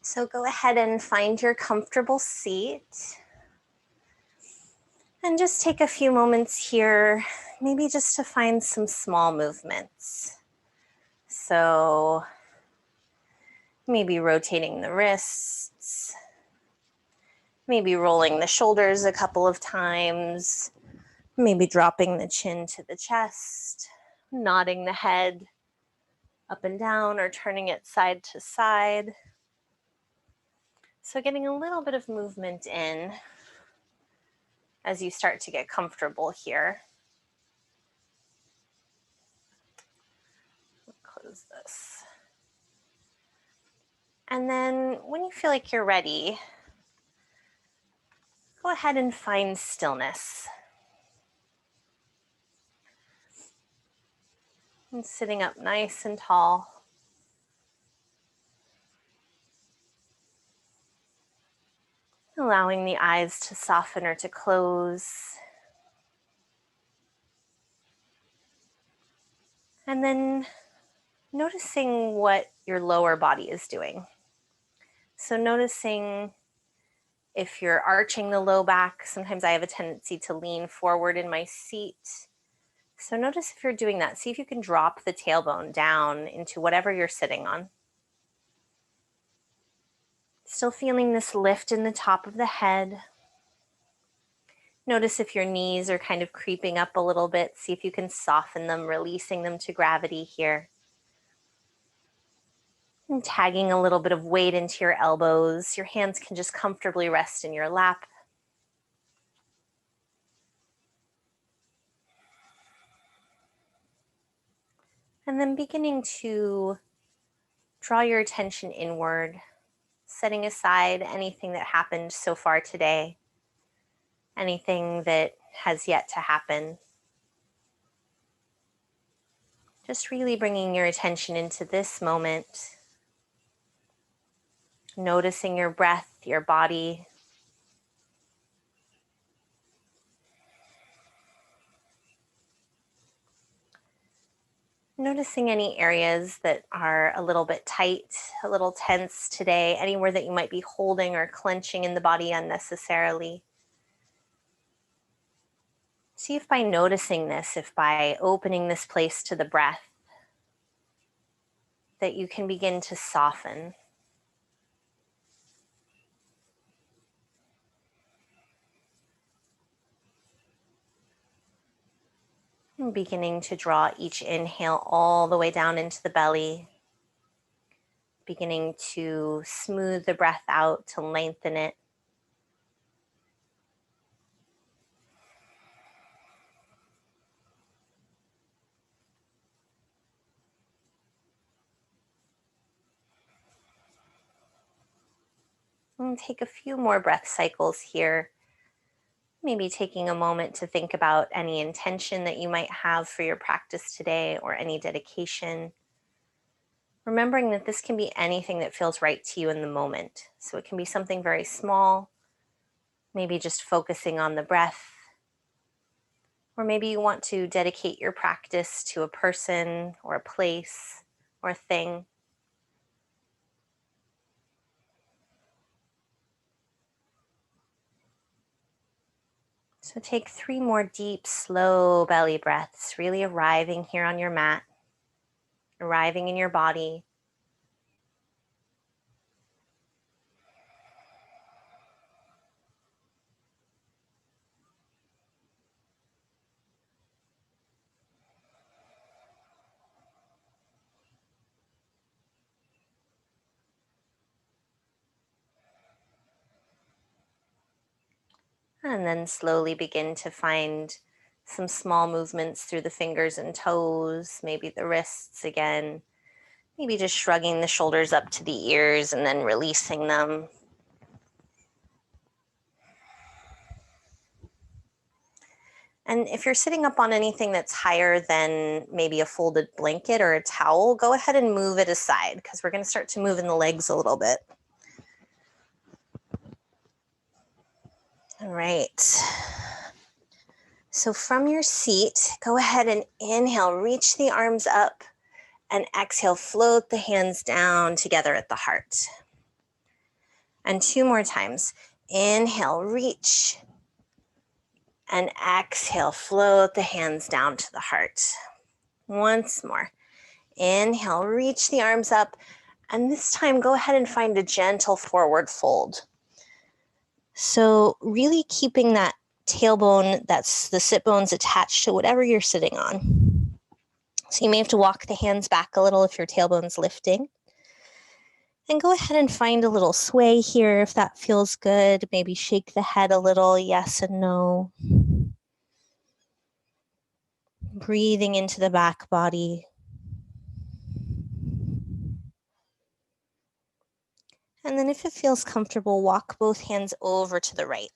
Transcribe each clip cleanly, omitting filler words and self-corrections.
So go ahead and find your comfortable seat. And just take a few moments here, maybe just to find some small movements. So maybe rotating the wrists, maybe rolling the shoulders a couple of times, maybe dropping the chin to the chest, nodding the head up and down or turning it side to side. So getting a little bit of movement in as you start to get comfortable here. Close this. And then when you feel like you're ready, go ahead and find stillness. And sitting up nice and tall. Allowing the eyes to soften or to close. And then noticing what your lower body is doing. So noticing if you're arching the low back. Sometimes I have a tendency to lean forward in my seat. So notice if you're doing that. See if you can drop the tailbone down into whatever you're sitting on. Still feeling this lift in the top of the head. Notice if your knees are kind of creeping up a little bit. See if you can soften them, releasing them to gravity here. And tagging a little bit of weight into your elbows. Your hands can just comfortably rest in your lap. And then beginning to draw your attention inward, setting aside anything that happened so far today, anything that has yet to happen. Just really bringing your attention into this moment, noticing your breath, your body. Noticing any areas that are a little bit tight, a little tense today, anywhere that you might be holding or clenching in the body unnecessarily. See if by noticing this, if by opening this place to the breath, that you can begin to soften. And beginning to draw each inhale all the way down into the belly. Beginning to smooth the breath out to lengthen it. And take a few more breath cycles here. Maybe taking a moment to think about any intention that you might have for your practice today or any dedication. Remembering that this can be anything that feels right to you in the moment. So it can be something very small, maybe just focusing on the breath, or maybe you want to dedicate your practice to a person or a place or a thing. So take 3 more deep, slow belly breaths, really arriving here on your mat, arriving in your body. And then slowly begin to find some small movements through the fingers and toes, maybe the wrists again, maybe just shrugging the shoulders up to the ears and then releasing them. And if you're sitting up on anything that's higher than maybe a folded blanket or a towel, go ahead and move it aside because we're going to start to move in the legs a little bit. All right. So from your seat, go ahead and inhale, reach the arms up, and exhale, float the hands down together at the heart. And 2 more times. Inhale, reach. And exhale, float the hands down to the heart. Once more. Inhale, reach the arms up. And this time, go ahead and find a gentle forward fold. So really keeping that tailbone, that's the sit bones attached to whatever you're sitting on. So you may have to walk the hands back a little if your tailbone's lifting. And go ahead and find a little sway here if that feels good. Maybe shake the head a little, yes and no. Breathing into the back body. And then if it feels comfortable, walk both hands over to the right.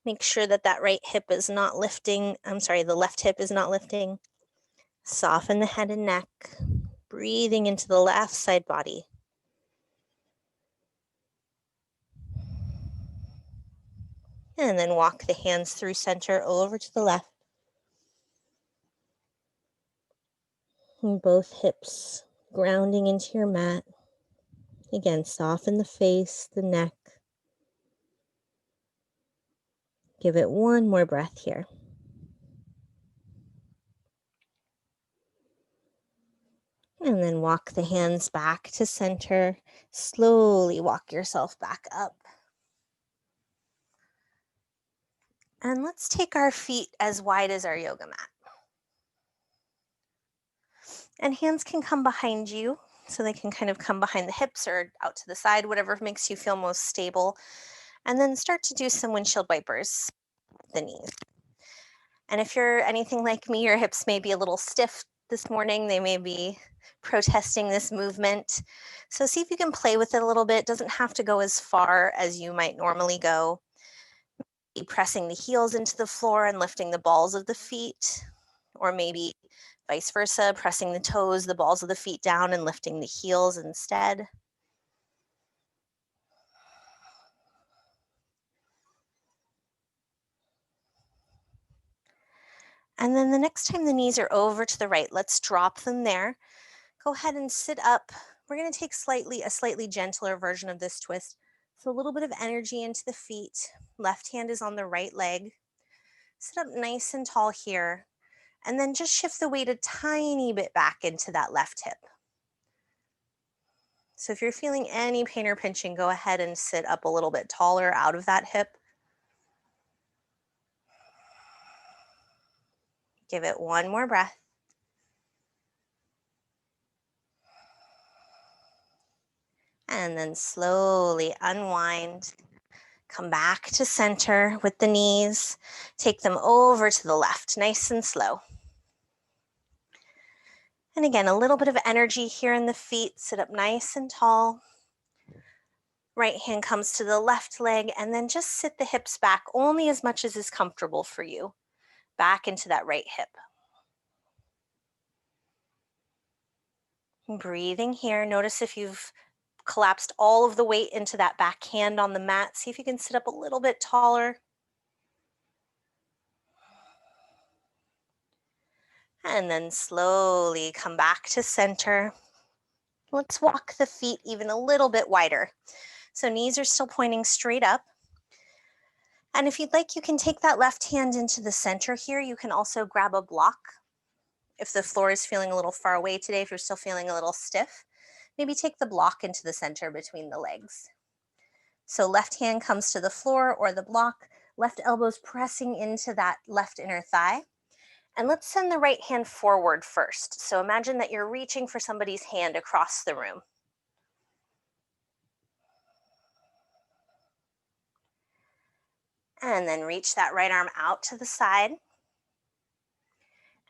Make sure that that right hip is not lifting. The left hip is not lifting. Soften the head and neck. Breathing into the left side body. And then walk the hands through center over to the left. And both hips grounding into your mat. Again, soften the face, the neck. Give it one more breath here. And then walk the hands back to center. Slowly walk yourself back up. And let's take our feet as wide as our yoga mat. And hands can come behind you, so they can kind of come behind the hips or out to the side, whatever makes you feel most stable. And then start to do some windshield wipers, the knees. And if you're anything like me, your hips may be a little stiff this morning. They may be protesting this movement. So see if you can play with it a little bit. It doesn't have to go as far as you might normally go. Pressing the heels into the floor and lifting the balls of the feet, or maybe vice versa, pressing the toes, the balls of the feet down and lifting the heels instead. And then the next time the knees are over to the right, let's drop them there. Go ahead and sit up. We're going to take a slightly gentler version of this twist. So a little bit of energy into the feet. Left hand is on the right leg. Sit up nice and tall here. And then just shift the weight a tiny bit back into that left hip. So if you're feeling any pain or pinching, go ahead and sit up a little bit taller out of that hip. Give it one more breath. And then slowly unwind. Come back to center with the knees. Take them over to the left, nice and slow. And again, a little bit of energy here in the feet. Sit up nice and tall. Right hand comes to the left leg, and then just sit the hips back only as much as is comfortable for you. Back into that right hip. Breathing here. Notice if you've collapsed all of the weight into that back hand on the mat. See if you can sit up a little bit taller. And then slowly come back to center. Let's walk the feet even a little bit wider. So knees are still pointing straight up. And if you'd like, you can take that left hand into the center here. You can also grab a block. If the floor is feeling a little far away today, if you're still feeling a little stiff, maybe take the block into the center between the legs. So left hand comes to the floor or the block, left elbow's pressing into that left inner thigh. And let's send the right hand forward first. So imagine that you're reaching for somebody's hand across the room. And then reach that right arm out to the side.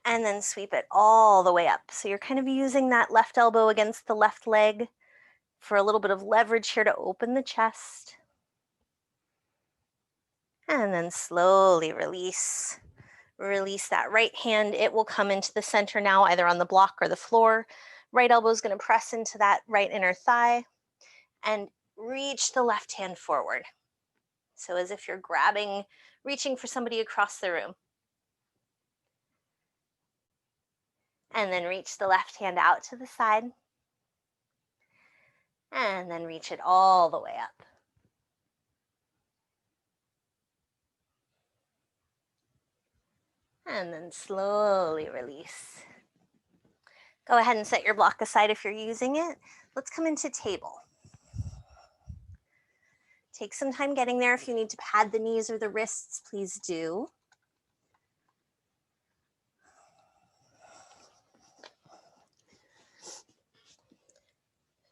And then sweep it all the way up. So you're kind of using that left elbow against the left leg for a little bit of leverage here to open the chest. And then slowly release. Release that right hand. It will come into the center now, either on the block or the floor. Right elbow is going to press into that right inner thigh and reach the left hand forward. So as if you're reaching for somebody across the room. And then reach the left hand out to the side. And then reach it all the way up. And then slowly release. Go ahead and set your block aside if you're using it. Let's come into table. Take some time getting there. If you need to pad the knees or the wrists, please do.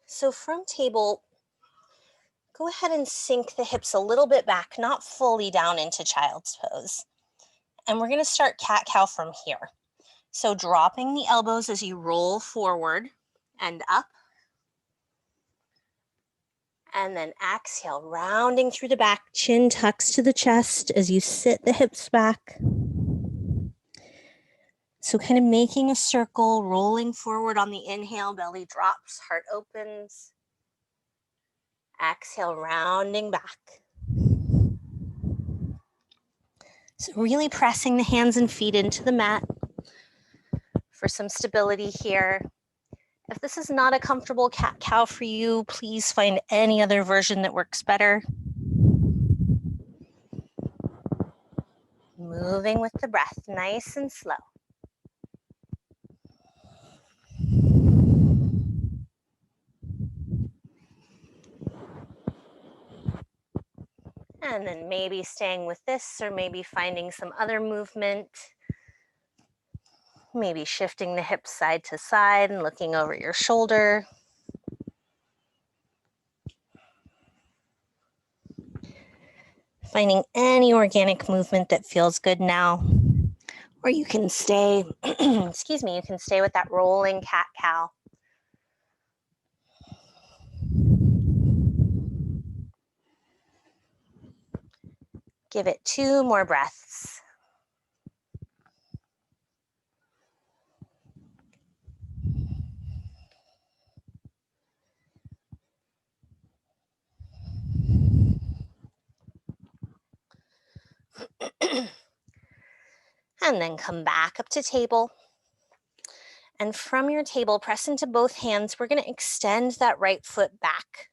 So from table, go ahead and sink the hips a little bit back, not fully down into child's pose. And we're going to start cat-cow from here. So dropping the elbows as you roll forward and up. And then exhale, rounding through the back, chin tucks to the chest as you sit the hips back. So kind of making a circle, rolling forward on the inhale, belly drops, heart opens. Exhale, rounding back. So really pressing the hands and feet into the mat for some stability here. If this is not a comfortable cat-cow for you, please find any other version that works better. Moving with the breath, nice and slow. And then maybe staying with this, or maybe finding some other movement. Maybe shifting the hips side to side and looking over your shoulder. Finding any organic movement that feels good now. Or you can stay, excuse me, you can stay with that rolling cat-cow. Give it 2 more breaths. And then come back up to table. And from your table, press into both hands. We're going to extend that right foot back.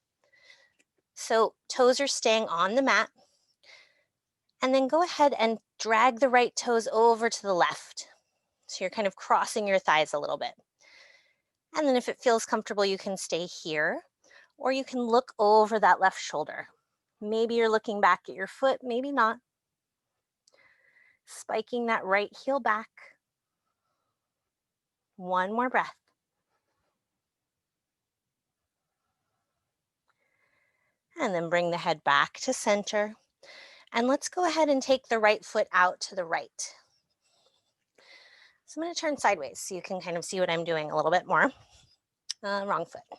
So toes are staying on the mat. And then go ahead and drag the right toes over to the left. So you're kind of crossing your thighs a little bit. And then if it feels comfortable, you can stay here, or you can look over that left shoulder. Maybe you're looking back at your foot, maybe not. Spiking that right heel back. 1 more breath. And then bring the head back to center. And let's go ahead and take the right foot out to the right. So I'm going to turn sideways so you can kind of see what I'm doing a little bit more. Wrong foot.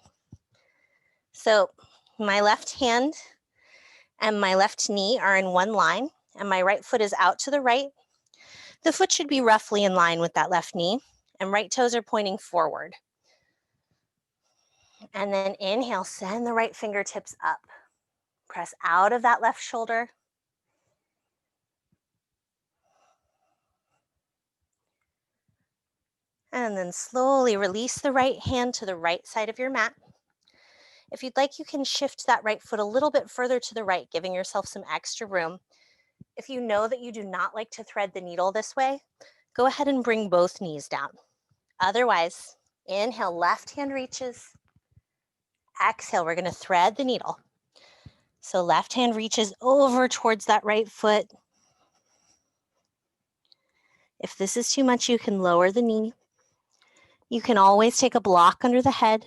So my left hand and my left knee are in one line, and my right foot is out to the right. The foot should be roughly in line with that left knee, and right toes are pointing forward. And then inhale, send the right fingertips up. Press out of that left shoulder. And then slowly release the right hand to the right side of your mat. If you'd like, you can shift that right foot a little bit further to the right, giving yourself some extra room. If you know that you do not like to thread the needle this way, go ahead and bring both knees down. Otherwise, inhale, left hand reaches. Exhale, we're going to thread the needle. So left hand reaches over towards that right foot. If this is too much, you can lower the knee. You can always take a block under the head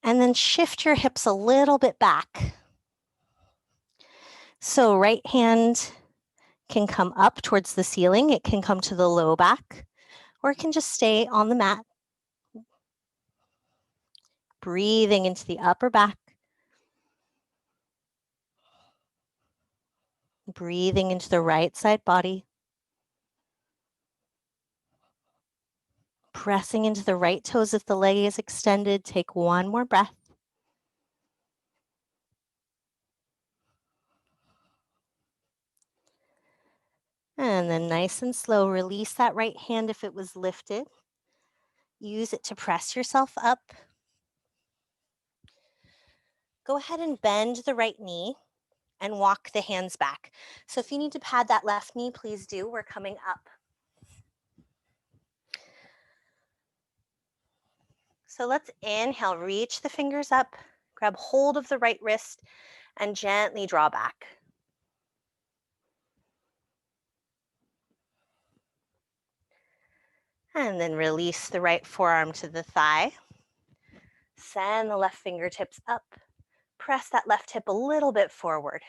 and then shift your hips a little bit back. So right hand can come up towards the ceiling. It can come to the low back, or it can just stay on the mat. Breathing into the upper back. Breathing into the right side body. Pressing into the right toes if the leg is extended. Take 1 more breath. And then nice and slow, release that right hand if it was lifted. Use it to press yourself up. Go ahead and bend the right knee and walk the hands back. So if you need to pad that left knee, please do. We're coming up. So let's inhale, reach the fingers up, grab hold of the right wrist, and gently draw back. And then release the right forearm to the thigh. Send the left fingertips up. Press that left hip a little bit forward.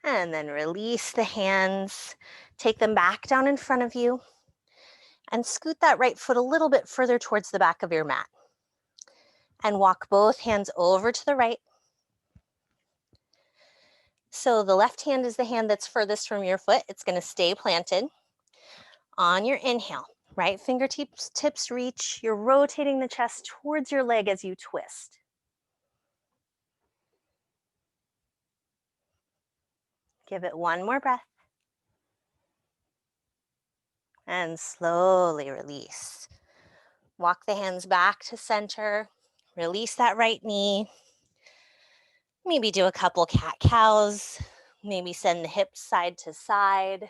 And then release the hands. Take them back down in front of you. And scoot that right foot a little bit further towards the back of your mat. And walk both hands over to the right. So the left hand is the hand that's furthest from your foot. It's going to stay planted. On your inhale, right fingertips reach. You're rotating the chest towards your leg as you twist. Give it one more breath. And slowly release. Walk the hands back to center. Release that right knee. Maybe do a couple cat-cows. Maybe send the hips side to side.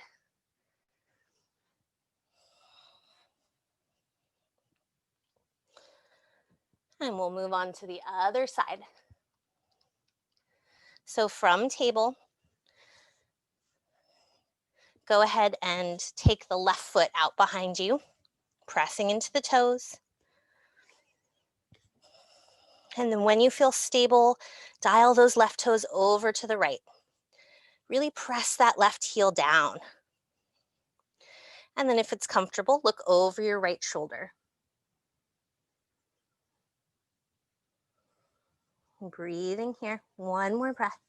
And we'll move on to the other side. So from table, go ahead and take the left foot out behind you, pressing into the toes. And then when you feel stable, dial those left toes over to the right. Really press that left heel down. And then if it's comfortable, look over your right shoulder. Breathing here, one more breath.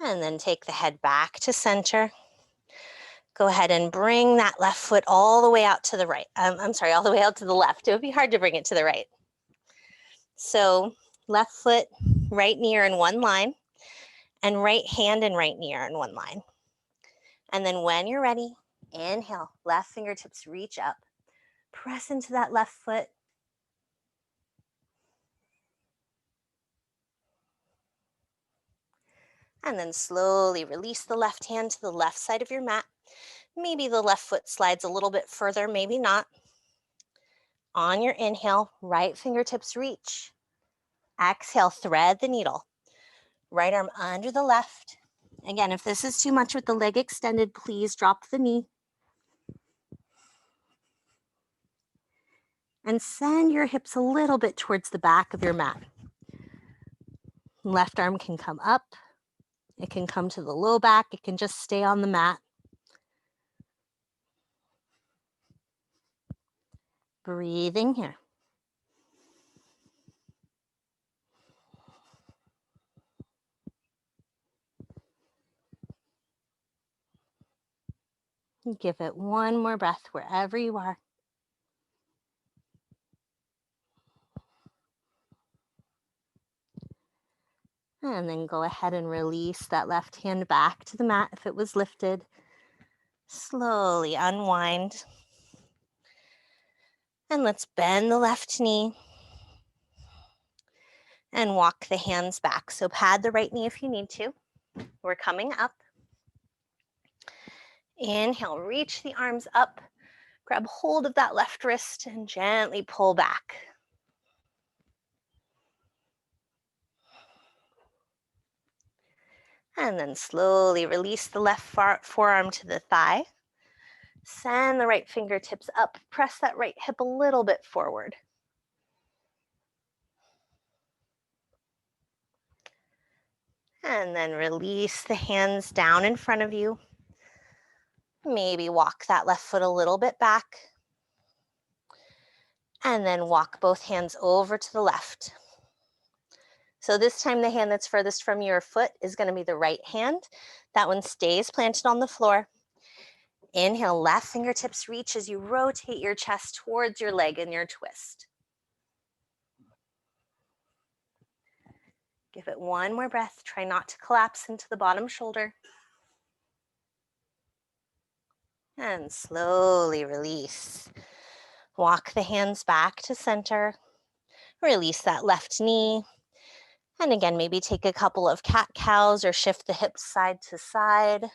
And then take the head back to center. Go ahead and bring that left foot all the way out to the right. All the way out to the left. It would be hard to bring it to the right. So left foot, right knee are in one line, and right hand and right knee are in one line. And then when you're ready, inhale, left fingertips reach up. Press into that left foot. And then slowly release the left hand to the left side of your mat. Maybe the left foot slides a little bit further, maybe not. On your inhale, right fingertips reach. Exhale, thread the needle. Right arm under the left. Again, if this is too much with the leg extended, please drop the knee. And send your hips a little bit towards the back of your mat. Left arm can come up. It can come to the low back. It can just stay on the mat. Breathing here. Give it one more breath wherever you are. And then go ahead and release that left hand back to the mat if it was lifted. Slowly unwind. And let's bend the left knee and walk the hands back. So pad the right knee if you need to. We're coming up. Inhale, reach the arms up. Grab hold of that left wrist and gently pull back. And then slowly release the left forearm to the thigh. Send the right fingertips up. Press that right hip a little bit forward. And then release the hands down in front of you. Maybe walk that left foot a little bit back. And then walk both hands over to the left. So this time the hand that's furthest from your foot is going to be the right hand. That one stays planted on the floor. Inhale, left fingertips reach as you rotate your chest towards your leg in your twist. Give it one more breath. Try not to collapse into the bottom shoulder. And slowly release. Walk the hands back to center. Release that left knee. And again, maybe take a couple of cat-cows or shift the hips side to side.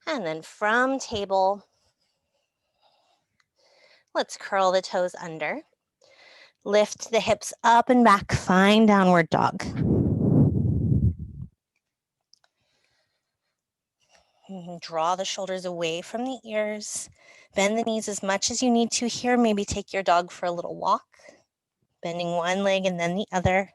And then from table, let's curl the toes under. Lift the hips up and back, find downward dog. Draw the shoulders away from the ears. Bend the knees as much as you need to here. Maybe take your dog for a little walk. Bending one leg and then the other.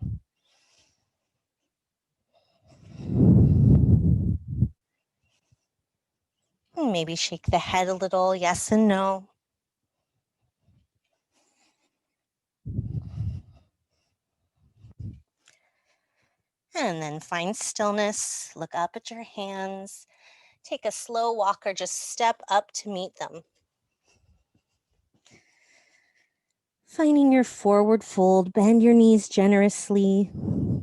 Maybe shake the head a little, yes and no. And then find stillness. Look up at your hands. Take a slow walk or just step up to meet them. Finding your forward fold, bend your knees generously.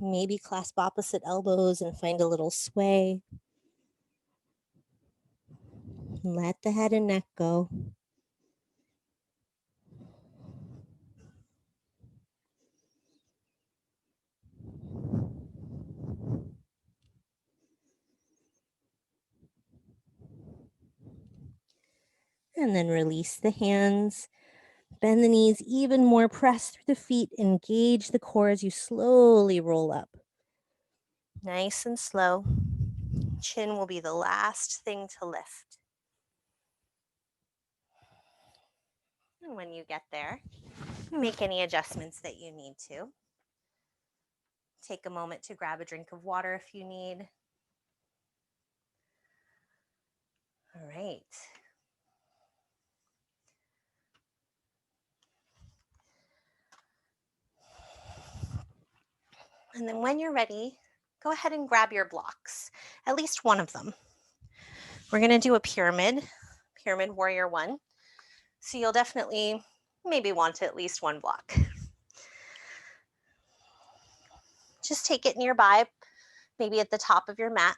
Maybe clasp opposite elbows and find a little sway. Let the head and neck go. And then release the hands. Bend the knees even more, press through the feet, engage the core as you slowly roll up. Nice and slow. Chin will be the last thing to lift. And when you get there, make any adjustments that you need to. Take a moment to grab a drink of water if you need. All right. And then when you're ready, go ahead and grab your blocks, at least one of them. We're going to do a pyramid warrior one. So you'll definitely maybe want at least one block. Just take it nearby, maybe at the top of your mat.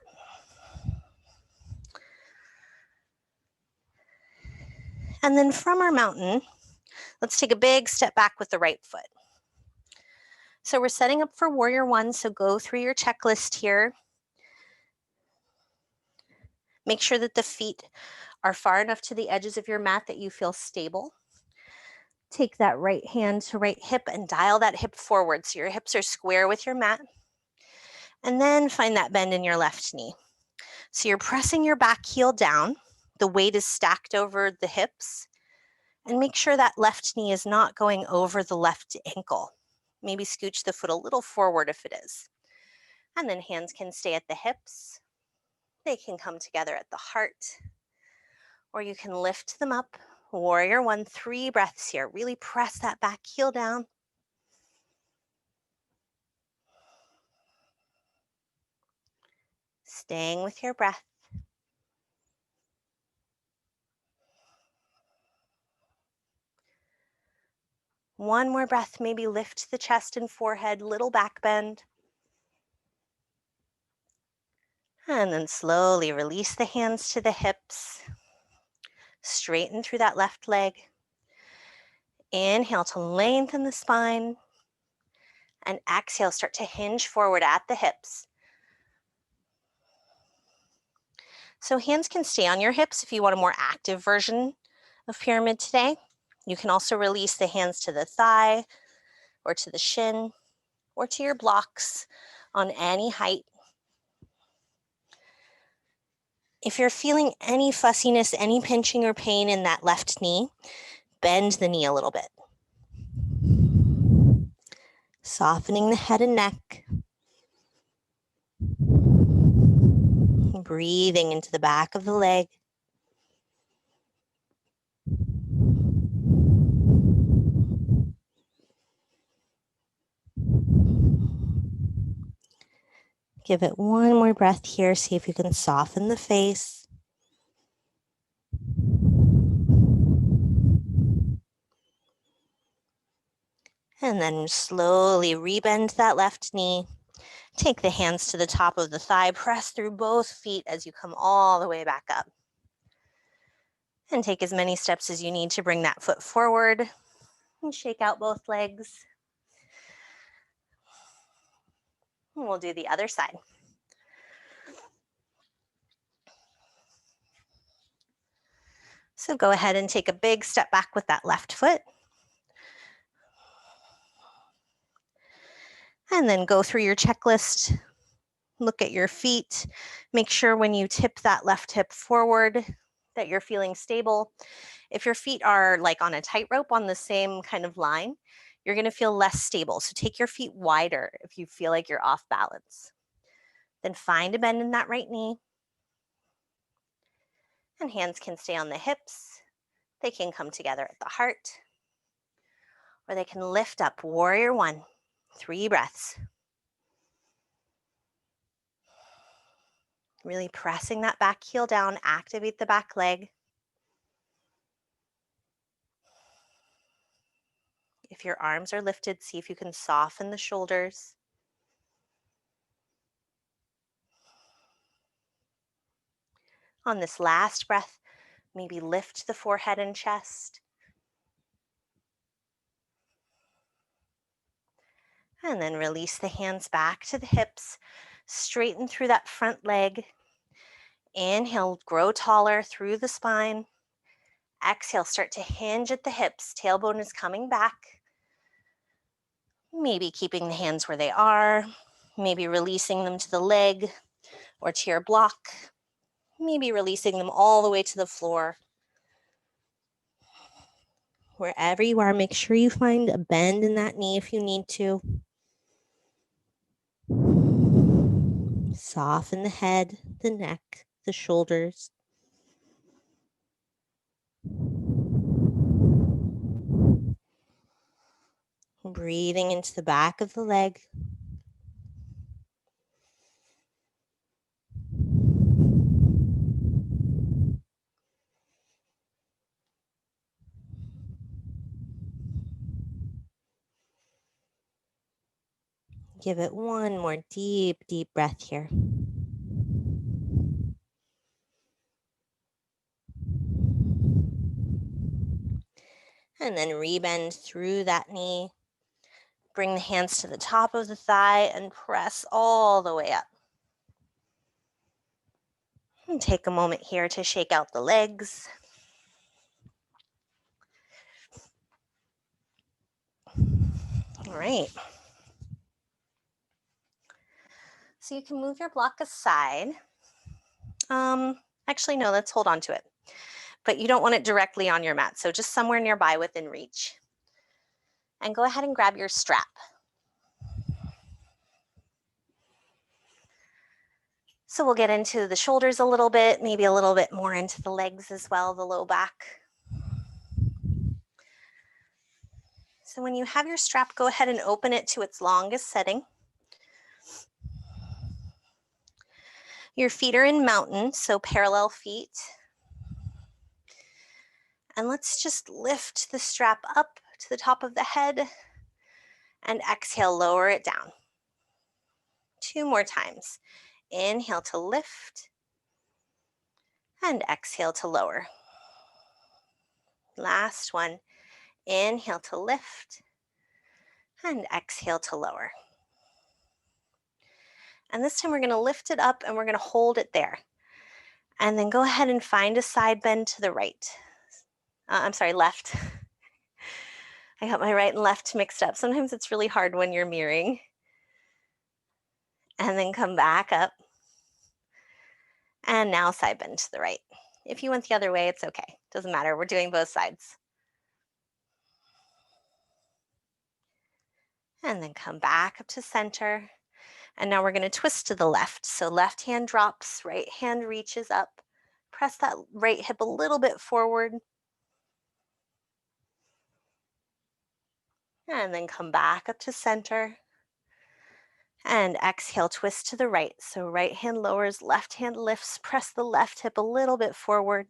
And then from our mountain, let's take a big step back with the right foot. So we're setting up for warrior one, so go through your checklist here. Make sure that the feet are far enough to the edges of your mat that you feel stable. Take that right hand to right hip and dial that hip forward so your hips are square with your mat. And then find that bend in your left knee. So you're pressing your back heel down. The weight is stacked over the hips. And make sure that left knee is not going over the left ankle. Maybe scooch the foot a little forward if it is. And then hands can stay at the hips. They can come together at the heart. Or you can lift them up. Warrior one, 3 breaths here. Really press that back heel down. Staying with your breath. One more breath, maybe lift the chest and forehead, little back bend. And then slowly release the hands to the hips. Straighten through that left leg. Inhale to lengthen the spine. And exhale, start to hinge forward at the hips. So hands can stay on your hips if you want a more active version of pyramid today. You can also release the hands to the thigh or to the shin or to your blocks on any height. If you're feeling any fussiness, any pinching or pain in that left knee, bend the knee a little bit. Softening the head and neck. Breathing into the back of the leg. Give it one more breath here. See if you can soften the face. And then slowly rebend that left knee. Take the hands to the top of the thigh, press through both feet as you come all the way back up. And take as many steps as you need to bring that foot forward and shake out both legs. And we'll do the other side. So go ahead and take a big step back with that left foot. And then go through your checklist. Look at your feet. Make sure when you tip that left hip forward that you're feeling stable. If your feet are like on a tightrope on the same kind of line, you're going to feel less stable. So take your feet wider if you feel like you're off balance. Then find a bend in that right knee. And hands can stay on the hips. They can come together at the heart. Or they can lift up, warrior one. 3 breaths. Really pressing that back heel down, activate the back leg. If your arms are lifted, see if you can soften the shoulders. On this last breath, maybe lift the forehead and chest. And then release the hands back to the hips. Straighten through that front leg. Inhale, grow taller through the spine. Exhale, start to hinge at the hips. Tailbone is coming back. Maybe keeping the hands where they are. Maybe releasing them to the leg or to your block. Maybe releasing them all the way to the floor. Wherever you are, make sure you find a bend in that knee if you need to. Soften the head, the neck, the shoulders. Breathing into the back of the leg. Give it one more deep, deep breath here. And then rebend through that knee. Bring the hands to the top of the thigh and press all the way up. And take a moment here to shake out the legs. All right. So you can move your block aside. Actually, no, let's hold on to it. But you don't want it directly on your mat, so just somewhere nearby within reach. And go ahead and grab your strap. So we'll get into the shoulders a little bit, maybe a little bit more into the legs as well, the low back. So when you have your strap, go ahead and open it to its longest setting. Your feet are in mountain, so parallel feet. And let's just lift the strap up to the top of the head and exhale, lower it down. 2 more times. Inhale to lift and exhale to lower. Last one. Inhale to lift and exhale to lower. And this time we're going to lift it up and we're going to hold it there. And then go ahead and find a side bend to the right. Left. I got my right and left mixed up. Sometimes it's really hard when you're mirroring. And then come back up. And now side bend to the right. If you went the other way, it's okay. Doesn't matter. We're doing both sides. And then come back up to center. And now we're going to twist to the left. So left hand drops, right hand reaches up. Press that right hip a little bit forward. And then come back up to center. And exhale, twist to the right. So right hand lowers, left hand lifts. Press the left hip a little bit forward.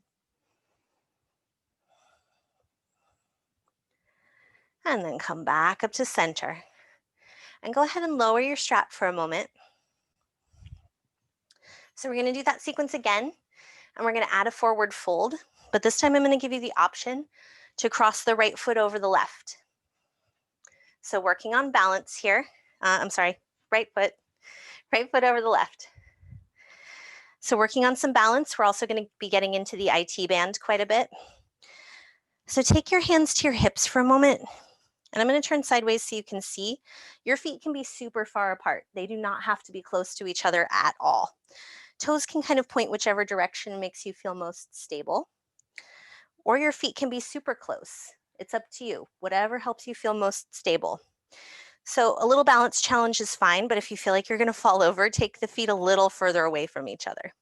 And then come back up to center. And go ahead and lower your strap for a moment. So we're going to do that sequence again, and we're going to add a forward fold, but this time I'm going to give you the option to cross the right foot over the left. So working on balance here, right foot over the left. So working on some balance, we're also going to be getting into the IT band quite a bit. So take your hands to your hips for a moment, and I'm going to turn sideways so you can see. Your feet can be super far apart. They do not have to be close to each other at all. Toes can kind of point whichever direction makes you feel most stable. Or your feet can be super close. It's up to you, whatever helps you feel most stable. So a little balance challenge is fine, but if you feel like you're going to fall over, take the feet a little further away from each other.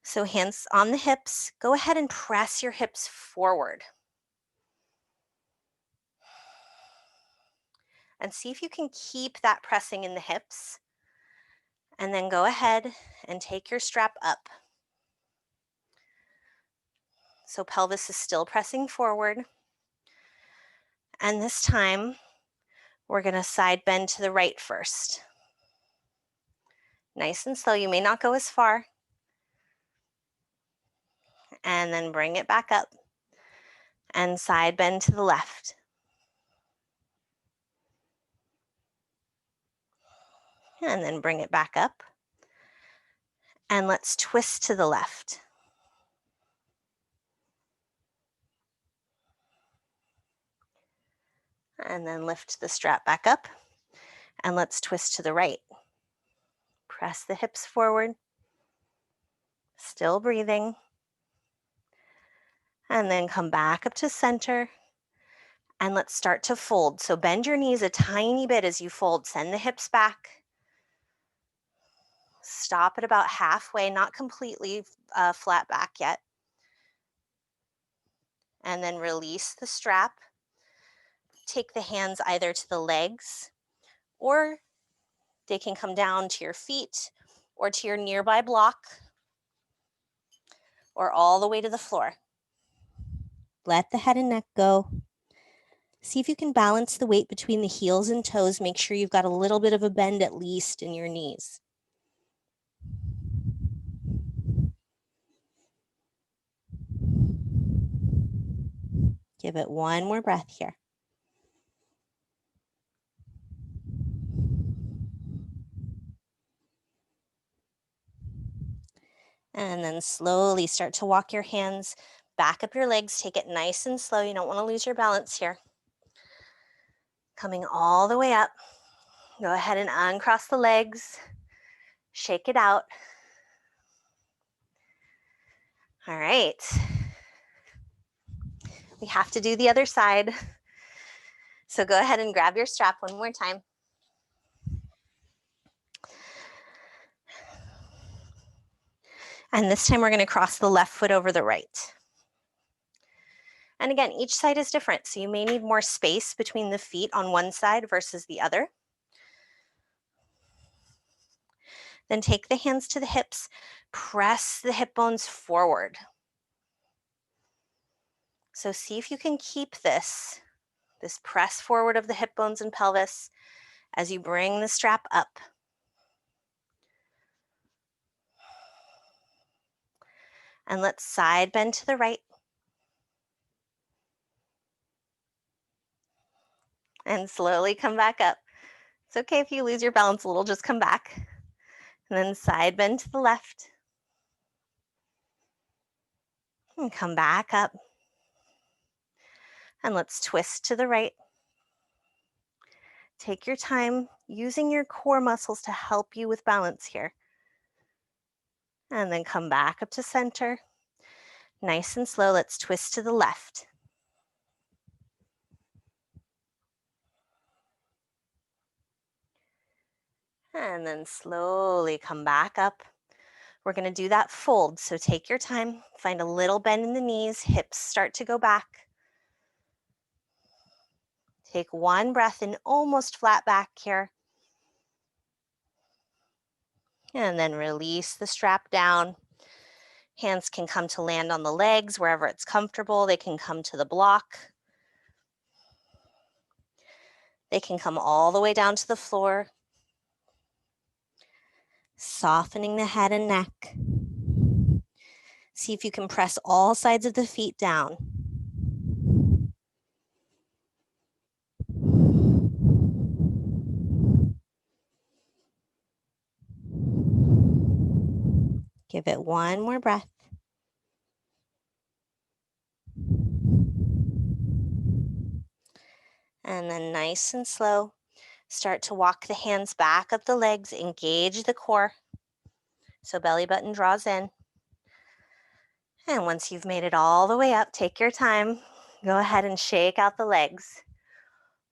So hands on the hips, go ahead and press your hips forward. And see if you can keep that pressing in the hips. And then go ahead and take your strap up. So pelvis is still pressing forward. And this time, we're going to side bend to the right first. Nice and slow. You may not go as far. And then bring it back up. And side bend to the left. And then bring it back up. And let's twist to the left. And then lift the strap back up. And let's twist to the right. Press the hips forward. Still breathing. And then come back up to center. And let's start to fold. So bend your knees a tiny bit as you fold. Send the hips back. Stop at about halfway, not completely flat back yet. And then release the strap. Take the hands either to the legs, or they can come down to your feet or to your nearby block, or all the way to the floor. Let the head and neck go. See if you can balance the weight between the heels and toes. Make sure you've got a little bit of a bend at least in your knees. Give it one more breath here. And then slowly start to walk your hands back up your legs. Take it nice and slow. You don't want to lose your balance here. Coming all the way up. Go ahead and uncross the legs. Shake it out. All right. We have to do the other side. So go ahead and grab your strap one more time. And this time we're going to cross the left foot over the right. And again, each side is different, so you may need more space between the feet on one side versus the other. Then take the hands to the hips, press the hip bones forward. So see if you can keep this press forward of the hip bones and pelvis as you bring the strap up. And let's side bend to the right. And slowly come back up. It's okay if you lose your balance a little, just come back. And then side bend to the left. And come back up. And let's twist to the right. Take your time using your core muscles to help you with balance here. And then come back up to center. Nice and slow, let's twist to the left. And then slowly come back up. We're going to do that fold, so take your time, find a little bend in the knees, hips start to go back. Take one breath in, almost flat back here. And then release the strap down. Hands can come to land on the legs wherever it's comfortable. They can come to the block. They can come all the way down to the floor, softening the head and neck. See if you can press all sides of the feet down. Give it one more breath. And then nice and slow, start to walk the hands back up the legs, engage the core. So belly button draws in. And once you've made it all the way up, take your time. Go ahead and shake out the legs.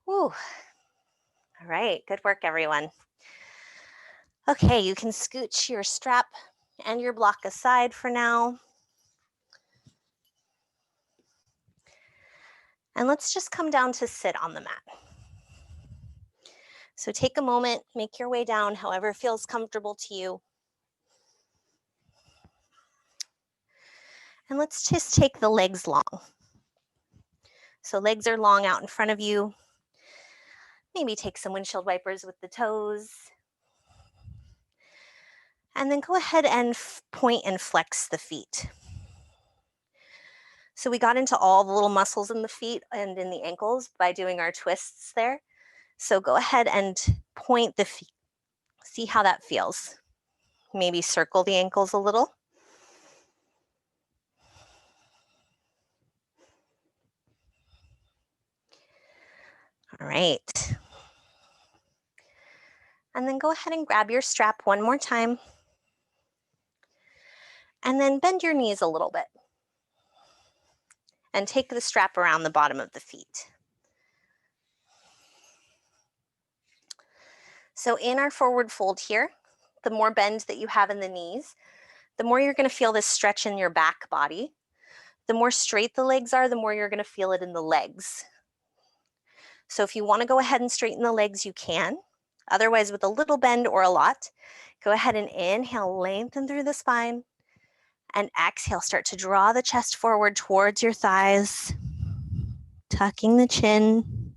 Woo. All right, good work, everyone. Okay, you can scooch your strap and your block aside for now. And let's just come down to sit on the mat. So take a moment, make your way down however feels comfortable to you. And let's just take the legs long. So legs are long out in front of you. Maybe take some windshield wipers with the toes. And then go ahead and point and flex the feet. So we got into all the little muscles in the feet and in the ankles by doing our twists there. So go ahead and point the feet. See how that feels. Maybe circle the ankles a little. All right. And then go ahead and grab your strap one more time. And then bend your knees a little bit. And take the strap around the bottom of the feet. So in our forward fold here, the more bend that you have in the knees, the more you're going to feel this stretch in your back body. The more straight the legs are, the more you're going to feel it in the legs. So if you want to go ahead and straighten the legs, you can. Otherwise, with a little bend or a lot, go ahead and inhale, lengthen through the spine, and exhale, start to draw the chest forward towards your thighs, tucking the chin,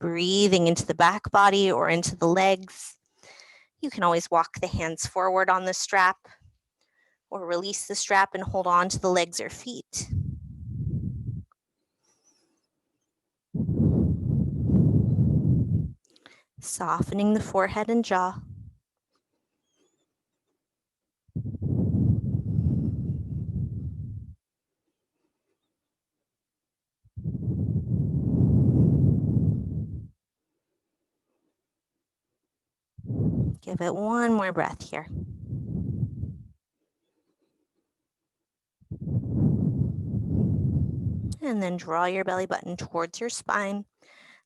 breathing into the back body or into the legs. You can always walk the hands forward on the strap or release the strap and hold on to the legs or feet. Softening the forehead and jaw. Give it one more breath here. And then draw your belly button towards your spine.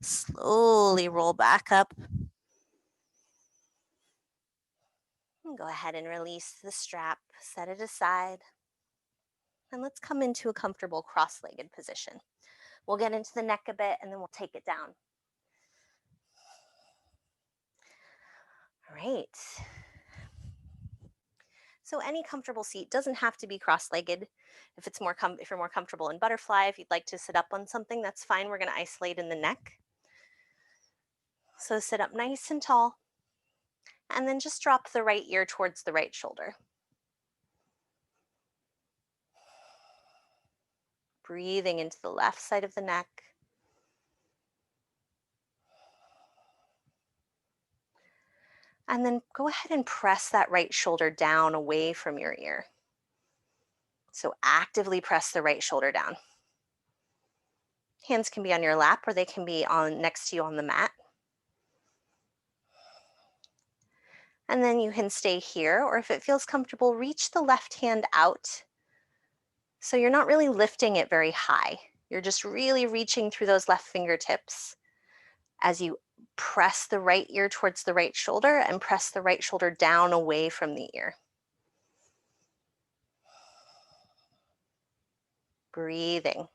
Slowly roll back up. And go ahead and release the strap, set it aside. And let's come into a comfortable cross-legged position. We'll get into the neck a bit and then we'll take it down. All right. So any comfortable seat doesn't have to be cross-legged. If you're more comfortable in butterfly, if you'd like to sit up on something, that's fine. We're going to isolate in the neck. So sit up nice and tall, and then just drop the right ear towards the right shoulder. Breathing into the left side of the neck. And then go ahead and press that right shoulder down away from your ear. So actively press the right shoulder down. Hands can be on your lap or they can be next to you on the mat. And then you can stay here, or if it feels comfortable, reach the left hand out. So you're not really lifting it very high. You're just really reaching through those left fingertips as you press the right ear towards the right shoulder and press the right shoulder down away from the ear. Breathing.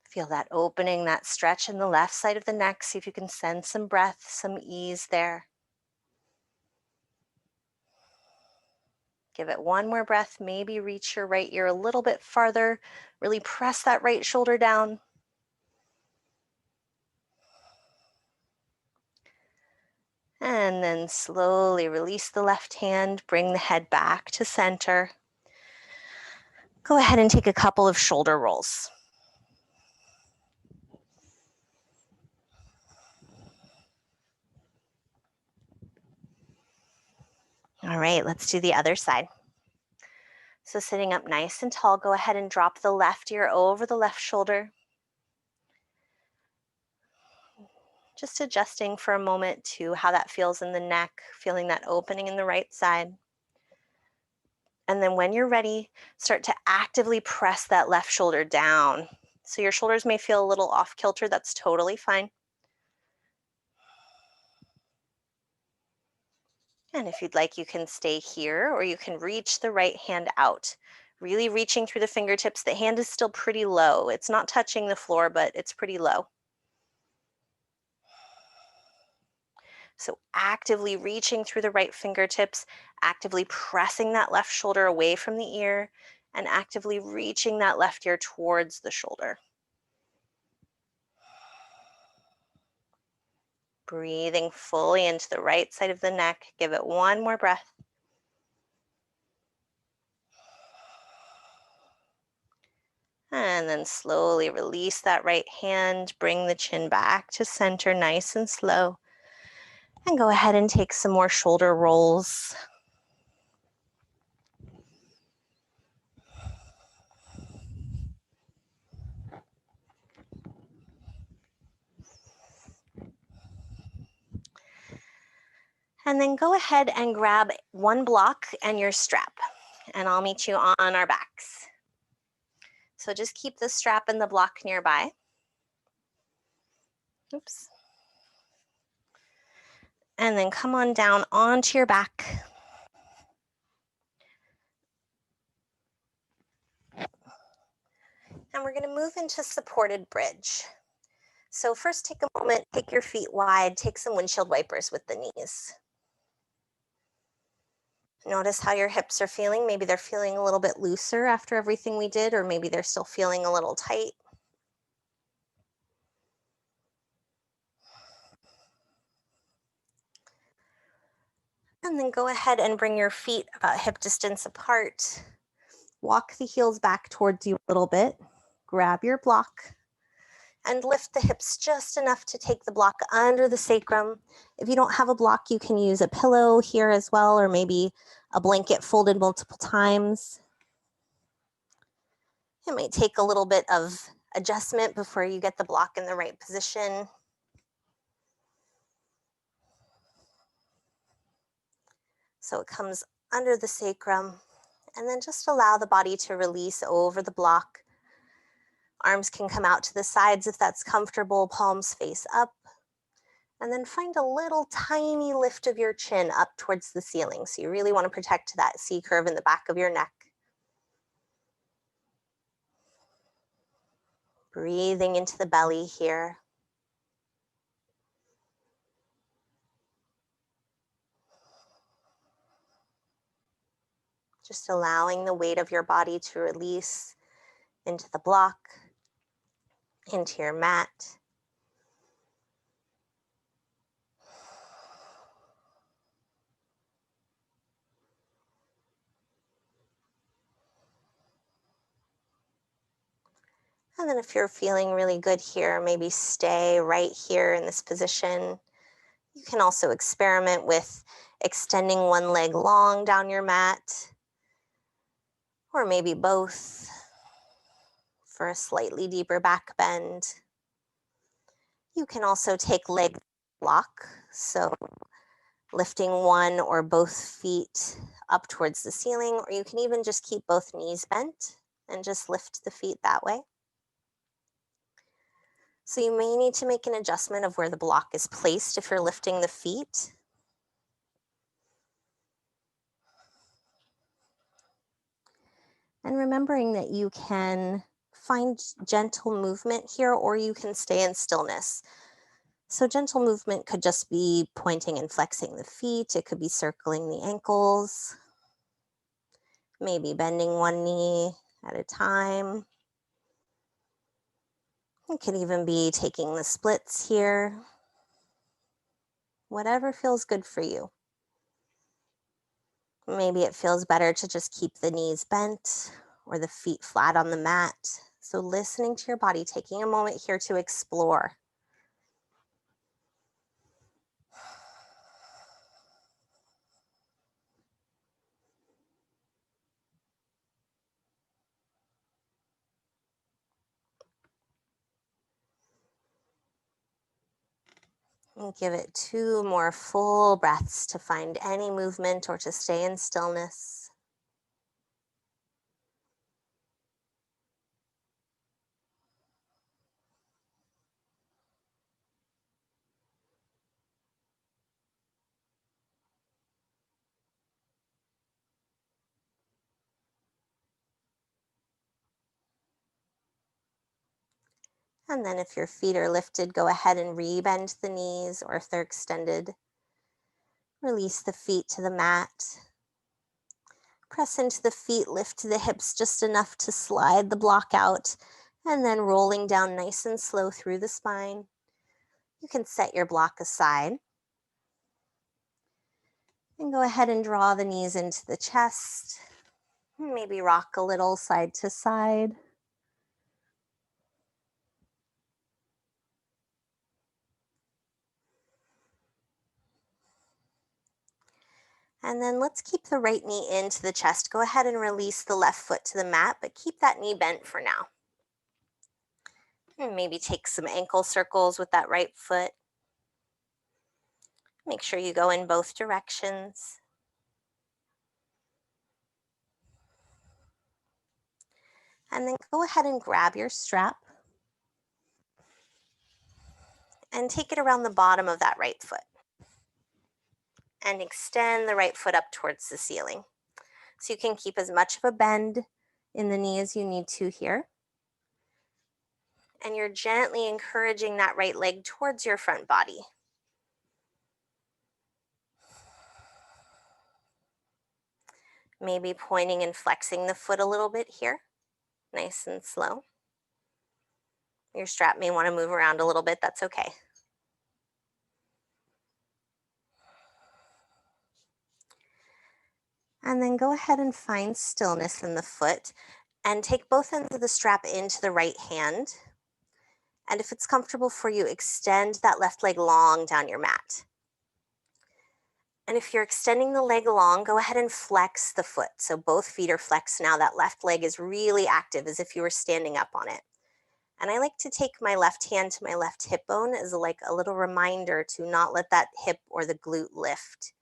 Feel that opening, that stretch in the left side of the neck. See if you can send some breath, some ease there. Give it one more breath. Maybe reach your right ear a little bit farther. Really press that right shoulder down. And then slowly release the left hand, bring the head back to center. Go ahead and take a couple of shoulder rolls. All right, let's do the other side. So sitting up nice and tall, go ahead and drop the left ear over the left shoulder. Just adjusting for a moment to how that feels in the neck, feeling that opening in the right side. And then when you're ready, start to actively press that left shoulder down. So your shoulders may feel a little off kilter, that's totally fine. And if you'd like, you can stay here or you can reach the right hand out. Really reaching through the fingertips. The hand is still pretty low. It's not touching the floor, but it's pretty low. So actively reaching through the right fingertips, actively pressing that left shoulder away from the ear, and actively reaching that left ear towards the shoulder. Breathing fully into the right side of the neck. Give it one more breath. And then slowly release that right hand. Bring the chin back to center, nice and slow. And go ahead and take some more shoulder rolls. And then go ahead and grab one block and your strap. And I'll meet you on our backs. So just keep the strap and the block nearby. Oops. And then come on down onto your back. And we're going to move into supported bridge. So first take a moment, take your feet wide, take some windshield wipers with the knees. Notice how your hips are feeling. Maybe they're feeling a little bit looser after everything we did, or maybe they're still feeling a little tight. And then go ahead and bring your feet about hip distance apart. Walk the heels back towards you a little bit. Grab your block and lift the hips just enough to take the block under the sacrum. If you don't have a block, you can use a pillow here as well, or maybe a blanket folded multiple times. It might take a little bit of adjustment before you get the block in the right position. So it comes under the sacrum, and then just allow the body to release over the block. Arms can come out to the sides if that's comfortable, palms face up. And then find a little tiny lift of your chin up towards the ceiling. So you really want to protect that C curve in the back of your neck. Breathing into the belly here. Just allowing the weight of your body to release into the block, into your mat. And then if you're feeling really good here, maybe stay right here in this position. You can also experiment with extending one leg long down your mat, or maybe both for a slightly deeper back bend. You can also take leg lock, so lifting one or both feet up towards the ceiling, or you can even just keep both knees bent and just lift the feet that way. So you may need to make an adjustment of where the block is placed if you're lifting the feet. And remembering that you can find gentle movement here, or you can stay in stillness. So gentle movement could just be pointing and flexing the feet. It could be circling the ankles. Maybe bending one knee at a time. It could even be taking the splits here. Whatever feels good for you. Maybe it feels better to just keep the knees bent or the feet flat on the mat. So listening to your body, taking a moment here to explore. And give it 2 more full breaths to find any movement or to stay in stillness. And then if your feet are lifted, go ahead and re-bend the knees, or if they're extended, release the feet to the mat. Press into the feet, lift the hips just enough to slide the block out, and then rolling down nice and slow through the spine. You can set your block aside. And go ahead and draw the knees into the chest. Maybe rock a little side to side. And then let's keep the right knee into the chest. Go ahead and release the left foot to the mat, but keep that knee bent for now. And maybe take some ankle circles with that right foot. Make sure you go in both directions. And then go ahead and grab your strap and take it around the bottom of that right foot. And extend the right foot up towards the ceiling. So you can keep as much of a bend in the knee as you need to here. And you're gently encouraging that right leg towards your front body. Maybe pointing and flexing the foot a little bit here, nice and slow. Your strap may want to move around a little bit, that's okay. And then go ahead and find stillness in the foot and take both ends of the strap into the right hand. And if it's comfortable for you, extend that left leg long down your mat. And if you're extending the leg long, go ahead and flex the foot. So both feet are flexed now. That left leg is really active, as if you were standing up on it. And I like to take my left hand to my left hip bone as like a little reminder to not let that hip or the glute lift.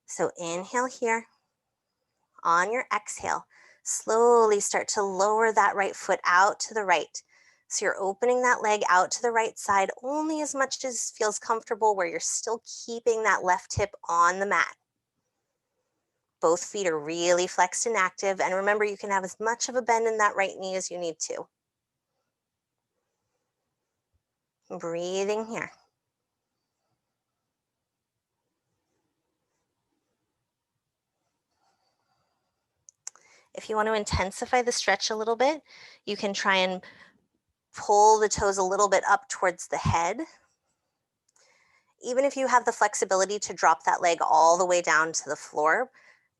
So inhale here. On your exhale, slowly start to lower that right foot out to the right. So you're opening that leg out to the right side only as much as feels comfortable, where you're still keeping that left hip on the mat. Both feet are really flexed and active. And remember, you can have as much of a bend in that right knee as you need to. Breathing here. If you want to intensify the stretch a little bit, you can try and pull the toes a little bit up towards the head. Even if you have the flexibility to drop that leg all the way down to the floor,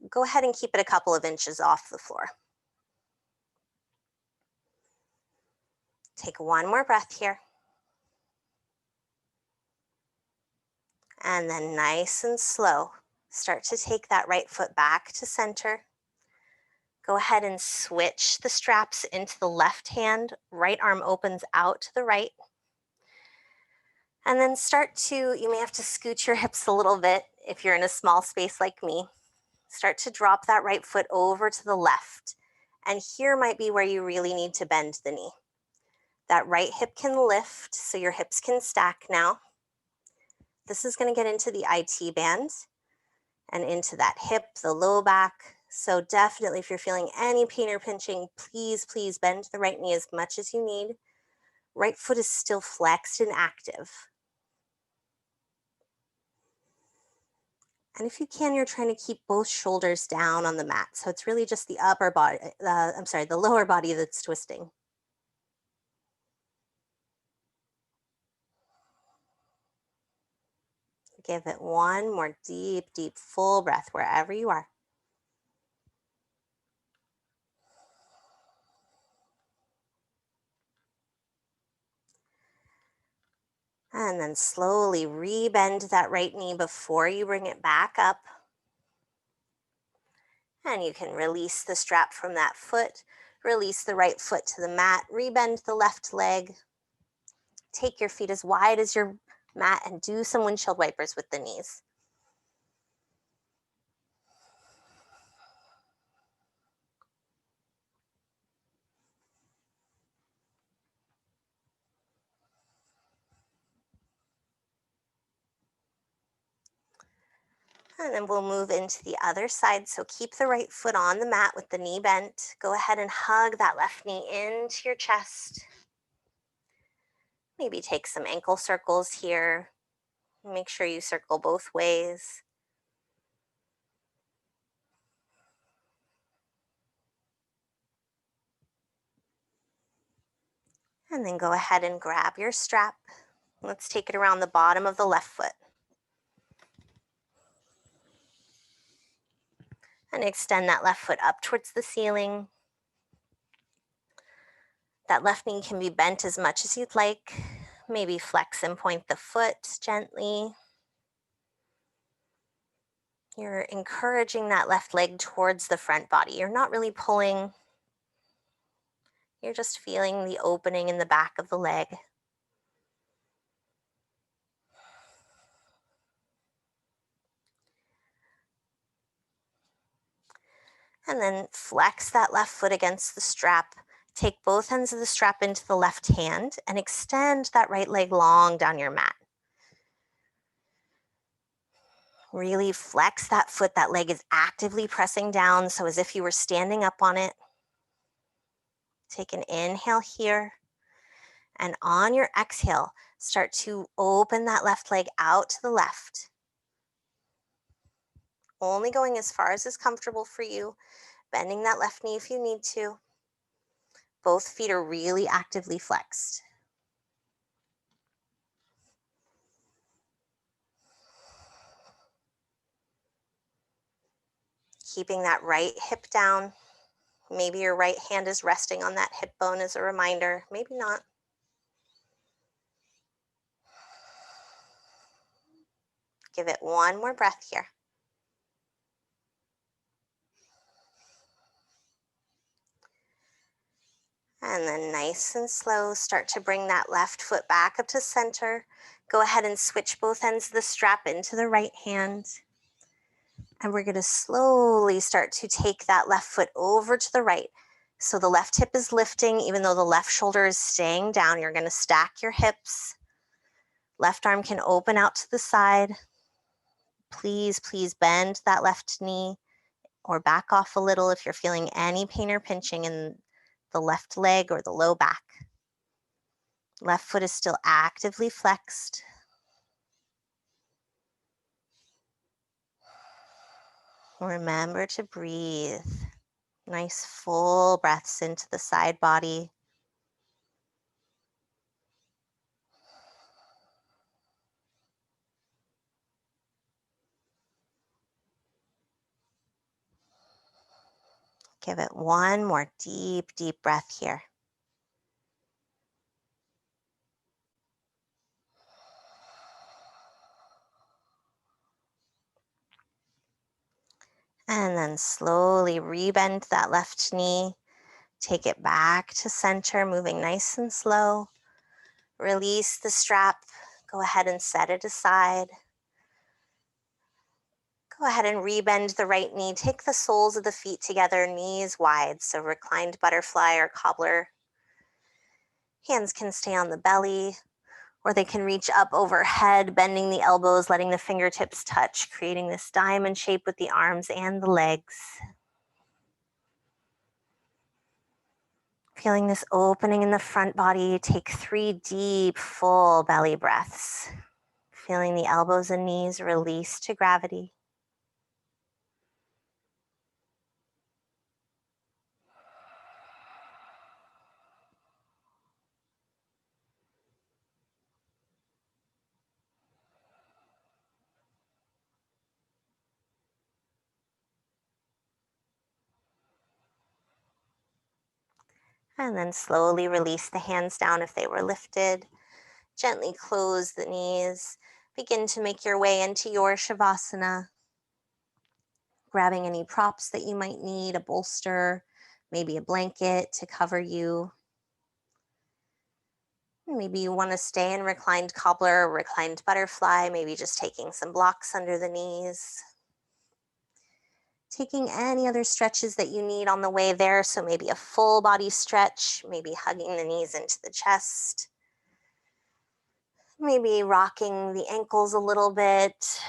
go ahead and keep it a couple of inches off the floor. Take one more breath here. And then nice and slow, start to take that right foot back to center. Go ahead and switch the straps into the left hand. Right arm opens out to the right. And then you may have to scoot your hips a little bit if you're in a small space like me. Start to drop that right foot over to the left. And here might be where you really need to bend the knee. That right hip can lift, so your hips can stack now. This is going to get into the IT band and into that hip, the low back. So definitely, if you're feeling any pain or pinching, please, please bend the right knee as much as you need. Right foot is still flexed and active. And if you can, you're trying to keep both shoulders down on the mat. So it's really just the upper body, the lower body that's twisting. Give it one more deep, deep, full breath wherever you are. And then slowly rebend that right knee before you bring it back up. And you can release the strap from that foot, release the right foot to the mat, rebend the left leg. Take your feet as wide as your mat and do some windshield wipers with the knees. And then we'll move into the other side. So keep the right foot on the mat with the knee bent. Go ahead and hug that left knee into your chest. Maybe take some ankle circles here. Make sure you circle both ways. And then go ahead and grab your strap. Let's take it around the bottom of the left foot. And extend that left foot up towards the ceiling. That left knee can be bent as much as you'd like. Maybe flex and point the foot gently. You're encouraging that left leg towards the front body. You're not really pulling. You're just feeling the opening in the back of the leg. And then flex that left foot against the strap. Take both ends of the strap into the left hand and extend that right leg long down your mat. Really flex that foot. That leg is actively pressing down, so as if you were standing up on it. Take an inhale here. And on your exhale, start to open that left leg out to the left. Only going as far as is comfortable for you. Bending that left knee if you need to. Both feet are really actively flexed. Keeping that right hip down. Maybe your right hand is resting on that hip bone as a reminder. Maybe not. Give it one more breath here. And then nice and slow, start to bring that left foot back up to center. Go ahead and switch both ends of the strap into the right hand. And we're going to slowly start to take that left foot over to the right. So the left hip is lifting, even though the left shoulder is staying down. You're going to stack your hips. Left arm can open out to the side. Please, please bend that left knee or back off a little if you're feeling any pain or pinching in the left leg or the low back. Left foot is still actively flexed. Remember to breathe. Nice full breaths into the side body. Give it one more deep, deep breath here. And then slowly rebend that left knee. Take it back to center, moving nice and slow. Release the strap. Go ahead and set it aside. Go ahead and rebend the right knee. Take the soles of the feet together, knees wide. So reclined butterfly or cobbler. Hands can stay on the belly, or they can reach up overhead, bending the elbows, letting the fingertips touch, creating this diamond shape with the arms and the legs. Feeling this opening in the front body. Take 3 deep, full belly breaths. Feeling the elbows and knees release to gravity. And then slowly release the hands down if they were lifted. Gently close the knees. Begin to make your way into your Shavasana. Grabbing any props that you might need, a bolster, maybe a blanket to cover you. Maybe you want to stay in reclined cobbler or reclined butterfly, maybe just taking some blocks under the knees. Taking any other stretches that you need on the way there, so maybe a full body stretch, maybe hugging the knees into the chest. Maybe rocking the ankles a little bit,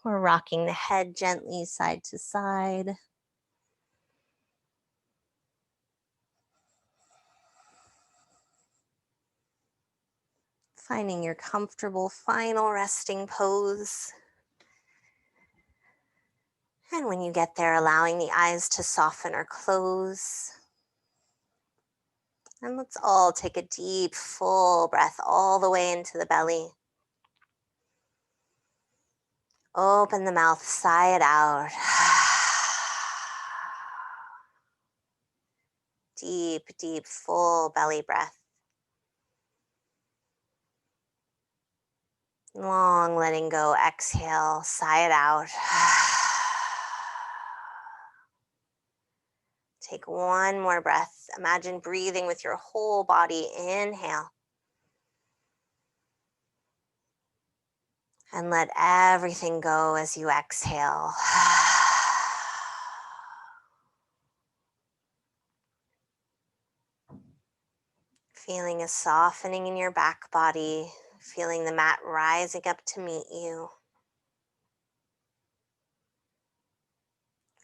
or rocking the head gently side to side. Finding your comfortable final resting pose. And when you get there, allowing the eyes to soften or close. And let's all take a deep, full breath all the way into the belly. Open the mouth, sigh it out. Deep, deep, full belly breath. Long letting go, exhale, sigh it out. Take one more breath. Imagine breathing with your whole body. Inhale. And let everything go as you exhale. Feeling a softening in your back body, feeling the mat rising up to meet you.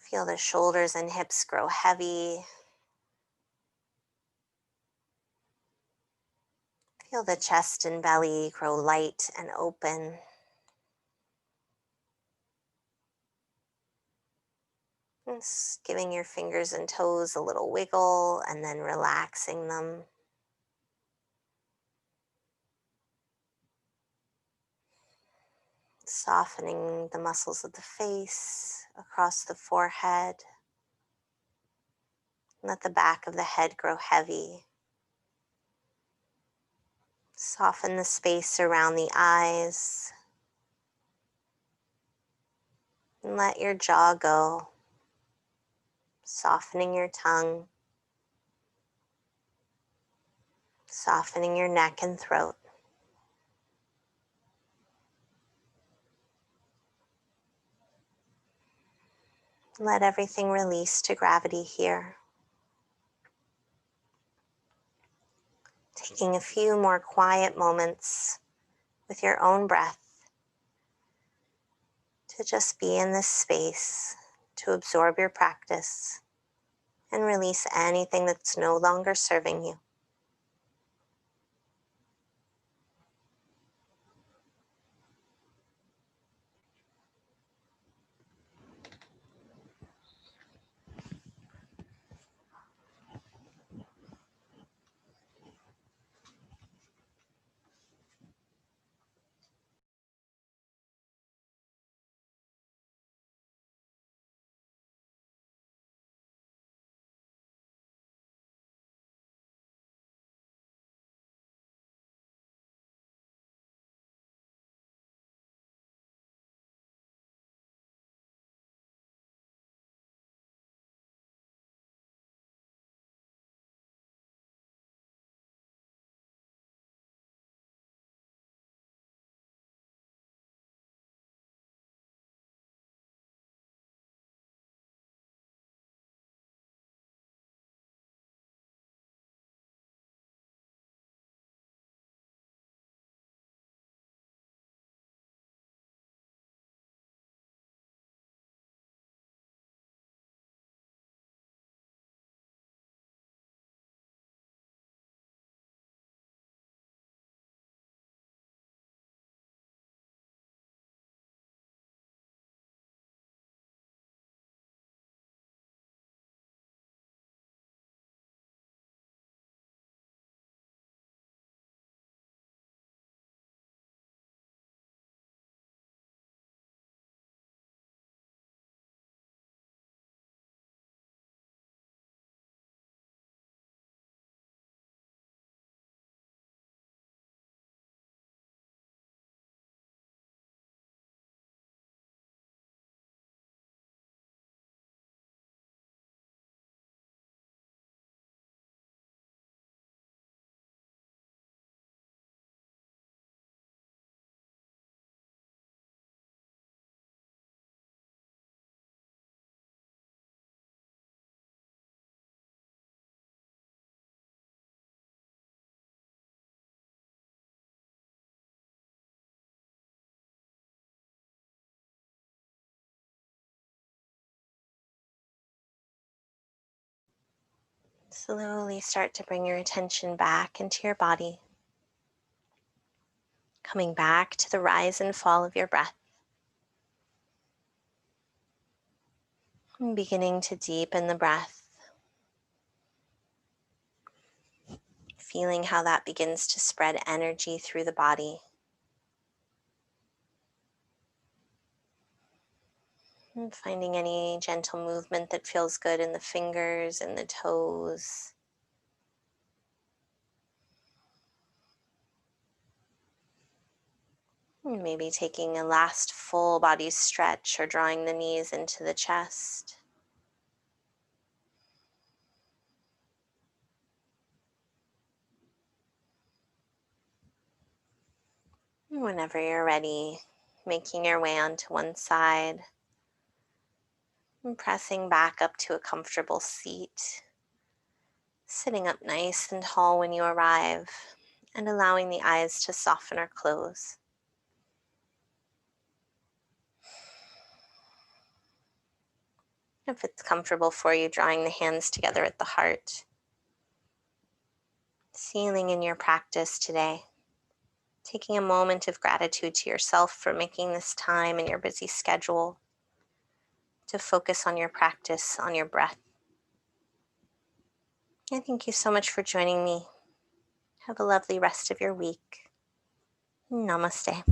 Feel the shoulders and hips grow heavy. Feel the chest and belly grow light and open. Just giving your fingers and toes a little wiggle and then relaxing them. Softening the muscles of the face, across the forehead. Let the back of the head grow heavy. Soften the space around the eyes. And let your jaw go. Softening your tongue. Softening your neck and throat. Let everything release to gravity here. Taking a few more quiet moments with your own breath to just be in this space, to absorb your practice and release anything that's no longer serving you. Slowly start to bring your attention back into your body, coming back to the rise and fall of your breath, and beginning to deepen the breath, feeling how that begins to spread energy through the body. And finding any gentle movement that feels good in the fingers and the toes. And maybe taking a last full body stretch or drawing the knees into the chest. And whenever you're ready, making your way onto one side and pressing back up to a comfortable seat, sitting up nice and tall when you arrive, and allowing the eyes to soften or close. If it's comfortable for you, drawing the hands together at the heart. Sealing in your practice today. Taking a moment of gratitude to yourself for making this time in your busy schedule to focus on your practice, on your breath. And thank you so much for joining me. Have a lovely rest of your week. Namaste.